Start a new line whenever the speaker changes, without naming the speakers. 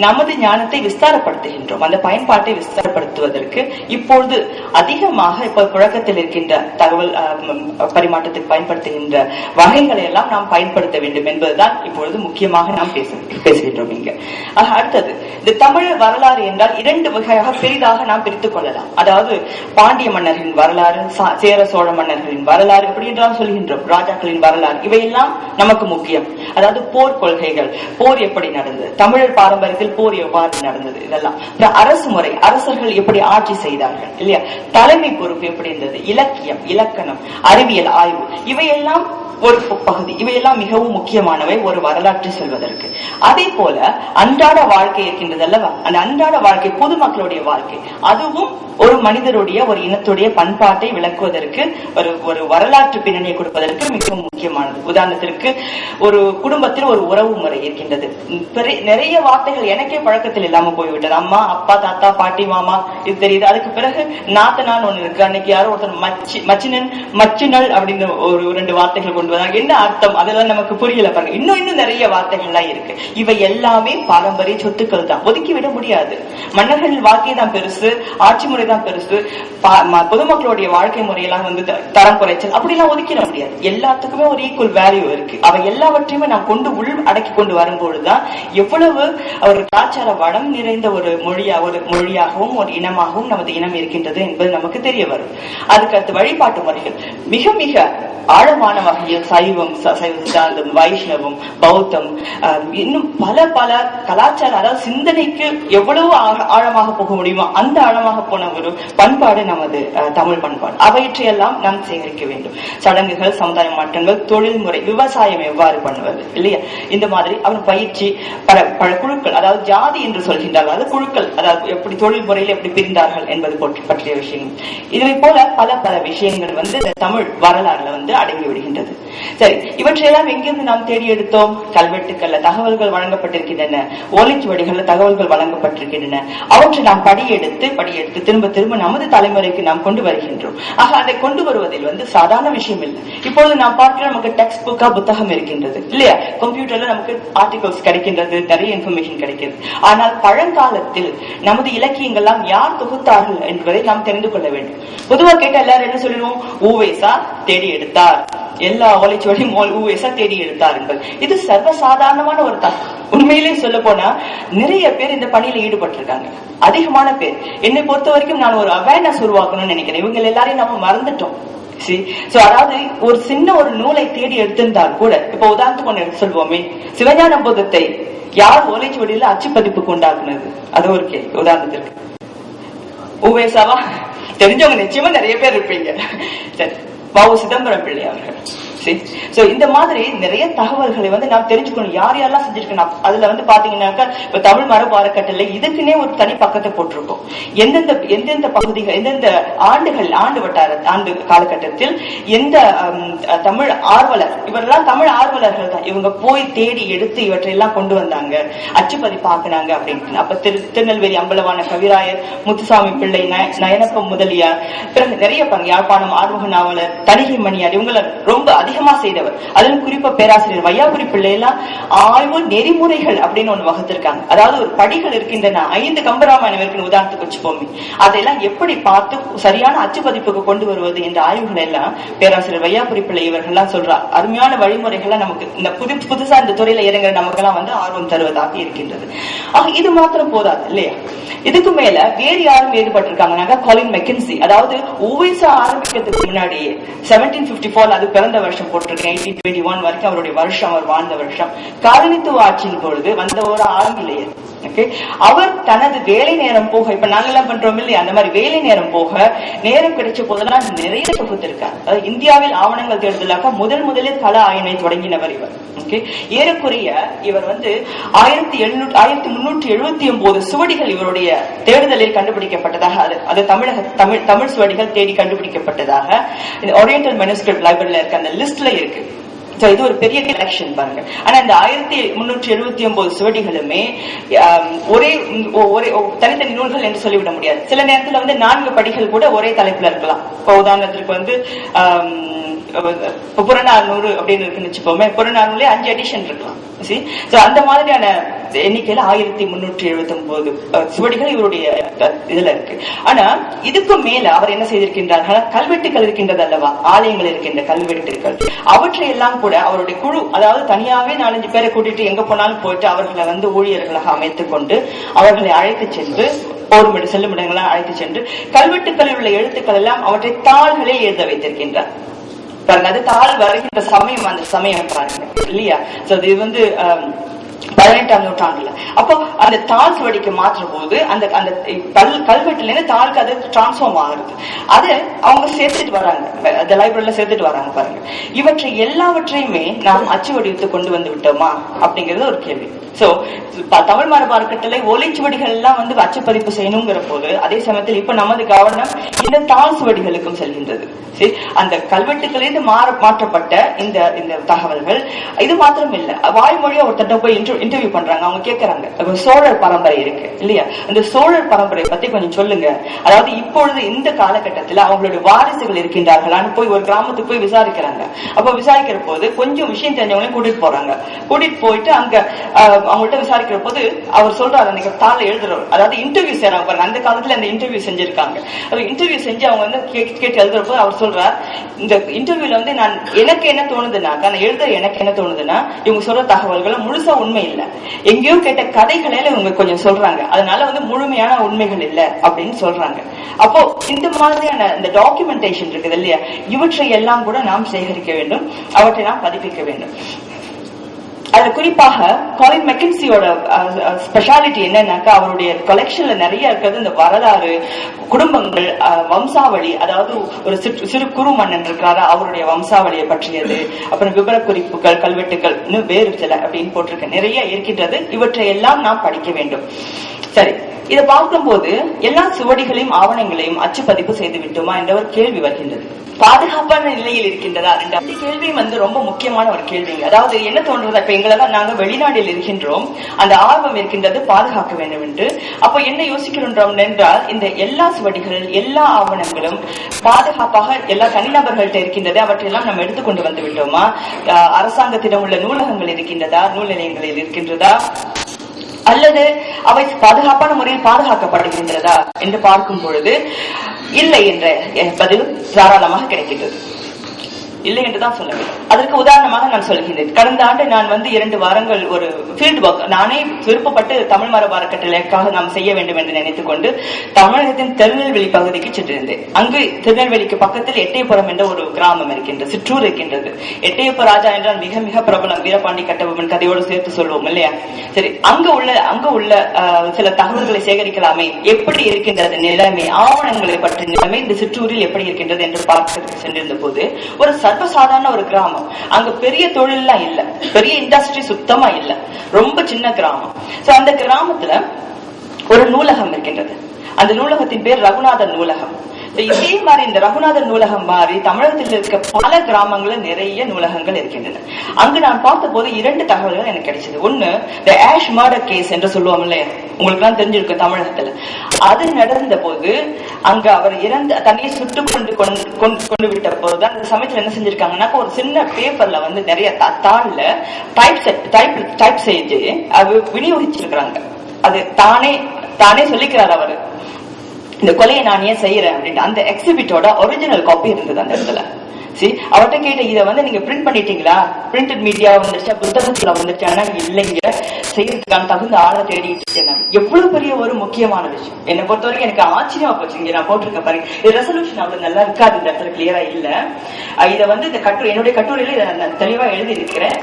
நமது ஞானத்தை விஸ்தாரப்படுத்துகின்றோம். அந்த பயன்பாட்டை விஸ்தாரப்படுத்துவதற்கு இப்பொழுது அதிகமாக இப்ப புழக்கத்தில் இருக்கின்ற தகவல் பரிமாற்றத்துக்கு பயன்படுத்துகின்ற வகைகளை எல்லாம் நாம் பயன்படுத்த வேண்டும் என்பதுதான் இப்பொழுது முக்கியமாக நாம் பேசுகின்றோம் இங்க. அடுத்தது, இந்த தமிழ் வரலாறு என்றால் இரண்டு வகையாக பெரிதாக நாம் பிரித்துக் கொள்ளலாம். அதாவது பாண்டிய மன்னர்களின் வரலாறு, சேர சோழ மன்னர்களின் வரலாறு, இப்படி என்றால் சொல்கின்றோம், ராஜாக்களின் வரலாறு, இவையெல்லாம் நமக்கு முக்கியம். அதாவது போர் கொள்கைகள், போர் எப்படி நடந்தது, தமிழர் பாரம்பரியத்தில் போர் எவ்வாறு நடந்தது, இதெல்லாம் அரசு முறை, அரசர்கள் எப்படி ஆட்சி செய்தார்கள் இல்லையா, தலைமை பொறுப்பு எப்படி இருந்தது, இலக்கியம், இலக்கணம், அறிவியல் ஆய்வு, இவையெல்லாம் ஒரு பகுதி. இவையெல்லாம் மிகவும் முக்கியமானவை ஒரு வரலாற்றை சொல்வதற்கு. அதே போல அன்றாட வாழ்க்கை இருக்கின்றது அல்லவா, அந்த அன்றாட வாழ்க்கை, பொதுமக்களுடைய வாழ்க்கை, அதுவும் ஒரு மனிதருடைய, ஒரு இனத்துடைய பண்பாட்டை விளக்குவதற்கு, ஒரு வரலாற்று பின்னணியை கொடுப்பதற்கு மிகவும் முக்கியமானது. உதாரணத்திற்கு, ஒரு குடும்பத்தில் ஒரு உறவு முறை இருக்கின்றது. நிறைய வார்த்தைகள் எனக்கே பழக்கத்தில் இல்லாம போய்விட்டது. அம்மா, அப்பா, தாத்தா, பாட்டி, மாமா, இது தெரியுது. அதுக்கு பிறகு நாத்தனான் ஒண்ணு இருக்கு. அன்னைக்கு யாரோ ஒருத்தர் மச்சினல் அப்படின்னு ஒரு 2 வார்த்தைகள் கொண்டு வந்தாங்க. என்ன அர்த்தம், அதெல்லாம் நமக்கு புரியல பாருங்க. இன்னும் நிறைய வார்த்தைகள்லாம் இருக்கு. இவை எல்லாமே பாரம்பரிய சொத்துக்கள் தான், ஒதுக்கிவிட முடியாது. மன்னர்களின் வாழ்க்கை தான் பெருசு, ஆட்சி முறை தான் பெருசு, பொதுமக்களுடைய வாழ்க்கை முறையெல்லாம் தரம் குறைச்சல் அப்படிலாம் ஒதுக்கிட முடியாது. எல்லாத்துக்குமே ஒரு ஈக்குவல் வேல்யூ இருக்கு. அவை எல்லாவற்றையுமே நாம் கொண்டு உள் அடக்கி கொண்டு வரும்பொழுதுதான் எவ்வளவு ஒரு கலாச்சார வளம் நிறைந்த ஒரு மொழியாகவும் ஒரு இனமாகவும் நமது இனம் இருக்கின்றது என்பது நமக்கு தெரிய வரும். அதுக்கு அடுத்து வழிபாட்டு முறைகள் மிக மிக ஆழமான வகையில் சைவம், சித்தாந்தம், வைஷ்ணவம், பௌத்தம், இன்னும் பல பல கலாச்சார, அதாவது சிந்தனைக்கு எவ்வளவு ஆழமாக போக முடியுமோ அந்த ஆழமாக போன ஒரு பண்பாடு நமது தமிழ் பண்பாடு. அவற்றையெல்லாம் நாம் சேகரிக்க வேண்டும். சடங்குகள், சமுதாய மாற்றங்கள், தொழில்முறை, விவசாயம் எவ்வாறு பண்ணுவது இல்லையா, இந்த மாதிரி அவர் பயிற்சி, பல குழுக்கள், அதாவது ஜாதி என்று சொல்கின்றார்கள், அதாவது குழுக்கள், அதாவது எப்படி தொழில் முறையில் எப்படி பிரிந்தார்கள் என்பது பற்றிய விஷயங்கள். இதை போல பல பல விஷயங்கள் தமிழ் வரலாறுல அடங்கி விடுகின்றது. சரி, இவற்றையெல்லாம் எங்கிருந்து நாம் தேடி எடுத்தோம்? கல்வெட்டுக்கள்ல தகவல்கள் வழங்கப்பட்டிருக்கின்றன, ஓலைச்சுவடிகள்ல தகவல்கள் வழங்கப்பட்டிருக்கின்றன. அவற்றை நாம் படியெடுத்து திரும்ப திரும்ப நமது தலைமுறைக்கு நாம் கொண்டு வருகின்றோம். ஆக அதை கொண்டு வருவதில் சாதாரண விஷயம் இல்லை. இப்பொழுது நாம் பார்க்கிறோம், நமக்கு டெக்ஸ்ட் புக்கா புத்தகம் இருக்கின்றது இல்லையா, கம்ப்யூட்டர்ல நமக்கு ஆர்டிகல்ஸ் கிடைக்கின்றது, நிறைய இன்ஃபர்மேஷன் கிடைக்கிறது. ஆனால் பழங்காலத்தில் நமது இலக்கியங்கள்லாம் யார் தொகுத்தார்கள் என்பதை நாம் தெரிந்து கொள்ள வேண்டும். பொதுவா கேட்ட எல்லாரும் என்ன சொல்லுவோம்? ஊவேசா தேடி எடுத்தார், எல்லா ஓலைச்சுவடியும் ஊவேசா தேடி எடுத்தார் என்பது. இது சர்வசாதாரணமான ஒரு தகவல். உண்மையிலே சொல்ல போனா நிறைய பேர் இந்த பணியில ஈடுபட்டிருக்காங்க, அதிகமான பேர். என்னை பொறுத்த வரைக்கும் நான் ஒரு அவேர்னஸ் உருவாக்கணும்னு நினைக்கிறேன். இவங்க எல்லாரையும் நம்ம மறந்துட்டோம். அதாவது ஒரு சின்ன ஒரு நூலை தேடி எடுத்திருந்தால் கூட, இப்ப உதாரணத்துக்கு ஒண்ணு சொல்வோமே, சிவஞான போதத்தை யார் ஓலைச்சுவடியில அச்சு பதிப்புக்கு உண்டாக்குனது? அது ஒரு கேள்வி. உதாரணத்திற்கு ஊவேசாவா? தெரிஞ்சவங்க நிச்சயமா நிறைய பேர் இருப்பீங்க. சரி, வ.உ. சிதம்பரம் பிள்ளை அவர்கள். இந்த மாதிரி நிறைய தகவல்களை நாம் தெரிஞ்சுக்கணும். யார் யாரெல்லாம் செஞ்சிருக்கணும். அதுல பாத்தீங்கன்னாக்கா, இப்ப தமிழ் மரபு அறக்கட்டளை இதுக்குன்னே ஒரு தனி பக்கத்தை போட்டிருக்கோம். எந்தெந்த பகுதிகள், எந்தெந்த ஆண்டு காலகட்டத்தில் எந்த தமிழ் ஆர்வலர், இவரெல்லாம் தமிழ் ஆர்வலர்கள் தான், இவங்க போய் தேடி எடுத்து இவற்றையெல்லாம் கொண்டு வந்தாங்க, அச்சுப்பதிப்பாக்குனாங்க அப்படின்னு. அப்ப திருநெல்வேலி அம்பலவான கவிராயர், முத்துசாமி பிள்ளை, நயனப்பம் முதலியார், பிறகு நிறைய யாழ்ப்பாணம் ஆர்வக நாவலர் தணிகை மணியார், இவங்கள ரொம்ப அதிகமா செய்தவர். அதில் குறிப்பா பேராசிரியர் வையாபுரி பிள்ளை எல்லாம் ஆய்வு நெறிமுறைகள் அப்படின்னு ஒண்ணு வகுத்திருக்காங்க. அதாவது ஒரு படிகள் இருக்கின்றன, 5 கம்பராமாயணம் இருக்குன்னு உதாரணத்துக்கு வச்சுப்போமே, அதெல்லாம் எப்படி பார்த்து சரியான அச்சு பதிப்புக்கு கொண்டு வருவது என்ற ஆய்வுகள் எல்லாம் பேராசிரியர் வையாபுரி பிள்ளை இவர்கள்லாம் சொல்றார். அருமையான வழிமுறைகளை நமக்கு இந்த புதுசா இந்த துறையில இறங்குற நமக்கெல்லாம் ஆர்வம் தருவதாக இருக்கின்றது. ஆக இது மாத்திரம் போதாது இல்லையா, இதுக்கு மேல வேறு யாரும் ஈடுபட்டிருக்காங்க. காலின் மெக்கன்சி, அதாவது ஊவேசா ஆரம்பிக்கிறதுக்கு முன்னாடியே 1754 அது பிறந்த வருஷம் போட்டிருக்கேன், 1821 வரைக்கும் அவருடைய வருஷம், அவர் வாழ்ந்த வருஷம். காலனித்துவ ஆட்சியின் பொழுது வந்த ஒரு ஆங்கிலேயர். அவர் தனது வேலை நேரம் போக, இப்ப நாங்கெல்லாம் பண்றோம் இல்லையா, அந்த மாதிரி வேலை நேரம் போக நேரம் கிடைச்ச போதெல்லாம் நிறைய தொகுத்திருக்கார். இந்தியாவில் ஆவணங்கள் தேடுதலாக முதலில் கள ஆய்வை தொடங்கினவர் இவர். ஏறக்குறைய இவர் 1379 சுவடிகள் இவருடைய தேடுதலில் கண்டுபிடிக்கப்பட்டதாக, அது தமிழ் சுவடிகள் தேடி கண்டுபிடிக்கப்பட்டதாக ஓரியண்டல் மேனுஸ்கிரிப்ட் லைப்ரரியில இருக்க அந்த லிஸ்ட்ல இருக்கு. இது ஒரு பெரிய கலெக்ஷன் பாருங்க. ஆனா இந்த 1379 சுவடிகளுமே ஒரே தனித்தனி நூல்கள் என்று சொல்லிவிட முடியாது. சில நேரத்துல 4 படிகள் கூட ஒரே தலைப்புல இருக்கலாம். இப்ப உதாரணத்திற்கு புறநானூறு அப்படின்னு இருக்குன்னு வச்சுப்போமே, புறநானூறுல 5 எடிஷன் இருக்கலாம். அந்த மாதிரியான எண்ணிக்கையில 1379 சுவடிகள் இவருடைய இதுல இருக்கு. ஆனா இதுக்கும் மேல அவர் என்ன செய்திருக்கின்றார்கள், கல்வெட்டுகள் இருக்கின்றது அல்லவா, ஆலயங்கள் இருக்கின்ற கல்வெட்டுகள், அவற்றை எல்லாம் கூட அவருடைய குழு, அதாவது தனியாவே 4-5 பேரை கூட்டிட்டு எங்க போனாலும் போயிட்டு அவர்களை ஊழியர்களாக அமைத்துக் கொண்டு அவர்களை அழைத்து சென்று போரும் செல்லும் இடங்களாம் அழைத்து சென்று கல்வெட்டுகளில் உள்ள எழுத்துக்கள் எல்லாம் அவற்றை தாள்களே எழுத வைத்திருக்கின்றார். பாருங்க, அது தாள் வருகின்ற சமயம், அந்த சமயம் பாருங்க இல்லையா. இது 18ஆம் நூற்றாண்டுல. அப்போ அந்த தாள் சுவடிக்கு மாற்ற போது அந்த கல்வெட்டுல இருந்து தாளுக்கு அது டிரான்ஸ்ஃபார்ம் ஆகுது. அது அவங்க சேர்த்துட்டு வராங்க, அந்த லைப்ரரியில சேர்த்துட்டு வராங்க. பாருங்க, இவற்றை எல்லாவற்றையுமே நாம் அச்சு வடிவத்தை கொண்டு வந்து விட்டோமா அப்படிங்கிறது ஒரு கேள்வி. சோ தமிழ் மரபு அறக்கட்டளை ஒலிச்சுவடிகள் எல்லாம் அச்சுப்பதிப்பு செய்யணுங்கிற போது, அதே சமயத்தில் இப்ப நமது கவனம் இந்த தாள் சுவடிகளுக்கும் செல்கின்றது. அந்த கல்வெட்டுகளிலிருந்து மாற்றப்பட்ட இந்த தகவல்கள் இது மாத்திரம் இல்ல, வாய்மொழியா ஒருத்தட்ட போய் இன்டர்வியூ பண்றாங்க. அவங்க கேட்கறாங்க, சோழர் பரம்பரை இருக்கு இல்லையா, அந்த சோழர் பரம்பரை பத்தி கொஞ்சம் சொல்லுங்க. அதாவது இப்பொழுது இந்த காலகட்டத்தில் அவங்களுடைய வாரிசுகள் இருக்கின்றார்களான்னு போய் ஒரு கிராமத்துக்கு போய் விசாரிக்கிறாங்க. அப்ப விசாரிக்கிற போது கொஞ்சம் விஷயம் தெரிஞ்சவங்களையும் கூட்டிட்டு போறாங்க. கூட்டிட்டு போயிட்டு அங்க அவங்கள்ட்ட விசாரிக்கிற போது அவர் சொல்றாரு, அன்னைக்கு தாள எழுதுறவர், அதாவது இன்டர்வியூ செய்யறாங்க பாருங்க. அந்த காலத்துல அந்த இன்டர்வியூ செஞ்சிருக்காங்க. இன்டர்வியூ செஞ்சு அவங்க கேட்டு எழுதுற போது அவர் சொல்றார், இந்த இன்டர்வியூல நான் எனக்கு என்ன தோணுதுன்னாக்கா, நான் எழுத எனக்கு என்ன தோணுதுன்னா, இவங்க சொல்ற தகவல்கள் முழுசா உண்மை இல்ல, எங்கேயோ கேட்ட கதைகளே இவங்க கொஞ்சம் சொல்றாங்க, அதனால முழுமையான உண்மைகள் இல்ல அப்படின்னு சொல்றாங்க. அப்போ இந்த மாதிரியான இந்த டாக்குமெண்டேஷன் இருக்குது இல்லையா, இவற்றை எல்லாம் கூட நாம் சேகரிக்க வேண்டும், அவற்றை நாம் பதிப்பிக்க வேண்டும். அதுல குறிப்பாக காலின் மெக்கன்சியோட ஸ்பெஷாலிட்டி என்னன்னாக்கா, அவருடைய கலெக்ஷன்ல நிறைய இருக்கிறது இந்த வரலாறு, குடும்பங்கள், வம்சாவளி, அதாவது ஒரு சிறு குறு மன்னன் இருக்காரு, அவருடைய வம்சாவளியை பற்றியது, அப்புறம் விபர குறிப்புகள், கல்வெட்டுகள், இன்னும் வேறு சில அப்படின்னு போட்டிருக்க நிறைய இருக்கின்றது. இவற்றை எல்லாம் நாம் படிக்க வேண்டும். சரி, இதை பார்க்கும்போது எல்லா சுவடிகளையும் ஆவணங்களையும் அச்சுப்பதிப்பு செய்து விட்டோமா என்ற ஒரு கேள்வி வருகின்றது. பாதுகாப்பான நிலையில் இருக்கின்றதா? இந்த கேள்வியும் ரொம்ப முக்கியமான ஒரு கேள்வி. அதாவது என்ன தோன்றது, இப்ப எங்களெல்லாம் நாங்க வெளிநாட்டில் இருக்கின்றோம், அந்த ஆர்வம் இருக்கின்றது பாதுகாக்க வேண்டும் என்று. அப்ப என்ன யோசிக்கின்றோம் என்றால், இந்த எல்லா சுவடிகள், எல்லா ஆவணங்களும் பாதுகாப்பாக எல்லா தனிநபர்கள்ட்ட இருக்கின்றது, அவற்றையெல்லாம் நம்ம எடுத்துக்கொண்டு வந்து விட்டோமா? அரசாங்கத்திடம் உள்ள நூலகங்கள் இருக்கின்றதா, நூல் நிலையங்களில் இருக்கின்றதா, அல்லது அவை பாதுகாப்பான முறையில் பாதுகாக்கப்படுகின்றதா என்று பார்க்கும் பொழுது இல்லை என்ற பதில் தாராளமாக கிடைக்கின்றது. இல்லை என்றுதான் சொல்ல வேண்டும். அதற்கு உதாரணமாக நான் சொல்கின்றேன். கடந்த ஆண்டு நான் 2 வாரங்கள் ஒரு ஃபீல்டு ஒர்க் நானே விருப்பப்பட்டு தமிழ் மரபு அறக்கட்டளைக்காக நாம் செய்ய வேண்டும் என்று நினைத்துக் கொண்டு தமிழகத்தின் திருநெல்வேலி பகுதிக்கு சென்றிருந்தேன். அங்கு திருநெல்வேலிக்கு பக்கத்தில் எட்டயபுரம் என்ற ஒரு கிராமம் இருக்கின்றது, சிற்றூர் இருக்கின்றது. எட்டயப்ப ராஜா என்றால் மிக மிக பிரபலம், வீரபாண்டி கட்டபொம்மன் கதையோடு சேர்த்து சொல்வோம் இல்லையா. சரி, அங்க உள்ள சில தகவல்களை சேகரிக்கலாமே, எப்படி இருக்கின்றது நிலைமை, ஆவணங்களை பற்றிய நிலைமை இந்த சிற்றூரில் எப்படி இருக்கின்றது என்று பார்க்க சென்றிருந்த போது, ஒரு சர்வசாதாரண ஒரு கிராமம். அங்க பெரிய தொழில்லாம் இல்ல, பெரிய இண்டஸ்ட்ரி சுத்தமா இல்ல, ரொம்ப சின்ன கிராமம். சோ அந்த கிராமத்துல ஒரு நூலகம் இருக்கின்றது. அந்த நூலகத்தின் பேர் ரகுநாதர் நூலகம். இதே மாதிரி இந்த ரகுநாதர் நூலகம் மாதிரி தமிழகத்தில் இருக்க பல கிராமங்களில் நிறைய நூலகங்கள் இருக்கின்றன. அங்கு நான் பார்த்த போது 2 தகவல்கள் எனக்கு கிடைச்சது. ஒண்ணு, தி ஆஷ் மர்டர் கேஸ் என்று சொல்லுவோம் இல்லையா, உங்களுக்கு எல்லாம் தெரிஞ்சிருக்கு தமிழகத்துல. அது நடந்த போது அங்க அவர் தன்னையை சுட்டு கொண்டு விட்ட போது அந்த சமயத்துல என்ன செஞ்சிருக்காங்கன்னா, ஒரு சின்ன பேப்பர்ல நிறைய தாள்ல டைப் செய்து அது விநியோகிச்சிருக்கிறாங்க. அது தானே சொல்லிக்கிறார் அவரு, இந்த கொலையை நான் ஏன் செய்யறேன் அப்படின்னு. அந்த எக்ஸிபிட்டோட ஒரிஜினல் காப்பி இருந்தது அந்த இடத்துல. அவர்கிட்ட கேட்ட, இதை நீங்க பிரிண்ட் பண்ணிட்டீங்களா, பிரிண்டட் மீடியா வந்துருச்சா, புத்தகத்துல வந்துருச்சானா, இல்லைங்க, செய்யறதுக்கான தகுந்த ஆளை தேடிட்டு இருக்கேன். எவ்வளவு பெரிய ஒரு முக்கியமான விஷயம். என்னை பொறுத்த வரைக்கும் எனக்கு ஆச்சரியமா போச்சு. இங்க நான் போட்டிருக்க பாருங்க, இது ரெசல்யூஷன் அவ்வளவு நல்லா இருக்காது, இந்த இடத்துல கிளியரா இல்ல. இதை இந்த என்னுடைய கட்டுரையில இதை நான் தெளிவா எழுதி இருக்கிறேன்.